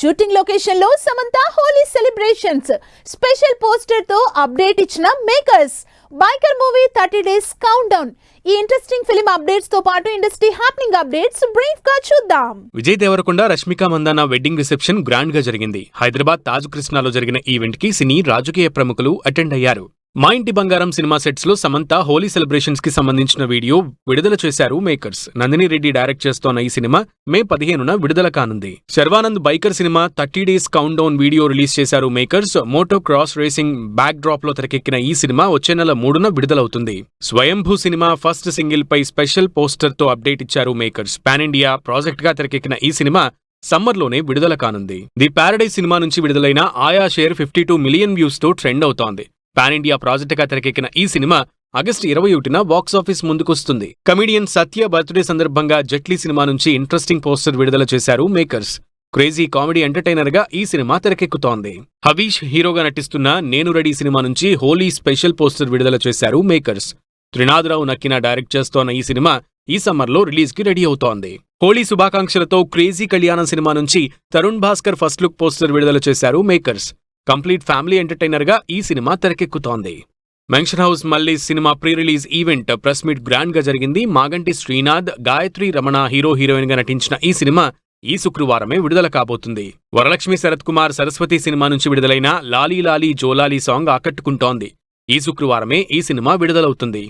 Shooting location లో Samantha Holi celebrations special poster తో update ఇచ్చిన makers. Biker movie 30 days count down interesting film updates తో పాటు industry happening updates brief గా చూద్దాం. Vijay Deverakonda, Rashmika Mandanna wedding reception grand గా జరిగింది. హైదరాబాద్ తాజ్ కృష్ణాలో జరిగిన ఈవెంట్ కి సినీ, రాజకీయ ప్రముఖులు అటెండ్ అయ్యారు. మా ఇంటి బంగారం సినిమా సెట్స్ లో సమంత హోలీ సెలబ్రేషన్స్ కి సంబంధించిన వీడియో విడుదల చేశారు మేకర్స్. నందిని రెడ్డి డైరెక్ట్ చేస్తోన్న ఈ సినిమా మే 15న విడుదల కానుంది. Sharwanand biker cinema 30 days count down video release చేశారు makers. Motocross racing backdrop లో తెరకెక్కిన ఈ సినిమా వచ్చే నెల 3న విడుదలవుతుంది. స్వయంభూ సినిమా ఫస్ట్ సింగిల్ పై స్పెషల్ పోస్టర్ తో అప్డేట్ ఇచ్చారు మేకర్స్. పాన్ ఇండియా ప్రాజెక్ట్ గా తెరకెక్కిన ఈ సినిమా సమ్మర్లోనే విడుదల కానుంది. ది ప్యారడైజ్ సినిమా నుంచి విడుదలైన ఆయా షేర్ 52 మిలియన్ వ్యూస్ తో ట్రెండ్ అవుతోంది. పాన్ ఇండియా ప్రాజెక్టుగా తెరకెక్కిన ఈ సినిమా ఆగస్టు 21న బాక్సాఫీస్ ముందుకొస్తుంది. కమెడియన్ సత్య బర్త్డే సందర్భంగా జెట్లీ సినిమా నుంచి ఇంట్రెస్టింగ్ పోస్టర్ విడుదల చేశారు మేకర్స్. క్రేజీ కామెడీ ఎంటర్టైనర్ గా ఈ సినిమా తెరకెక్కుతోంది. హవీష్ హీరోగా నటిస్తున్న నేను రెడీ సినిమా నుంచి హోలీ స్పెషల్ పోస్టర్ విడుదల చేశారు మేకర్స్. త్రినాథరావు నక్కిన డైరెక్ట్ చేస్తోన్న ఈ సినిమా ఈ సమ్మర్లో రిలీజ్ కి రెడీ అవుతోంది. హోలీ శుభాకాంక్షలతో క్రేజీ కళ్యాణం సినిమా నుంచి Tarun Bhaskar first look poster విడుదల చేశారు మేకర్స్. కంప్లీట్ ఫ్యామిలీ ఎంటర్టైనర్ గా ఈ సినిమా తెరకెక్కుతోంది. మెన్షన్ హౌస్ మళ్ళీ cinema pre release event press meet grand గా జరిగింది. మాగంటి శ్రీనాథ్, గాయత్రి రమణ హీరోయిన్ గా నటించిన ఈ సినిమా ఈ శుక్రవారమే విడుదల కాబోతుంది. వరలక్ష్మి శరత్ కుమార్ సరస్వతి సినిమా నుంచి విడుదలైన లాలీ లాలీ జోలాలీ సాంగ్ ఆకట్టుకుంటోంది. ఈ శుక్రవారమే ఈ సినిమా విడుదలవుతుంది.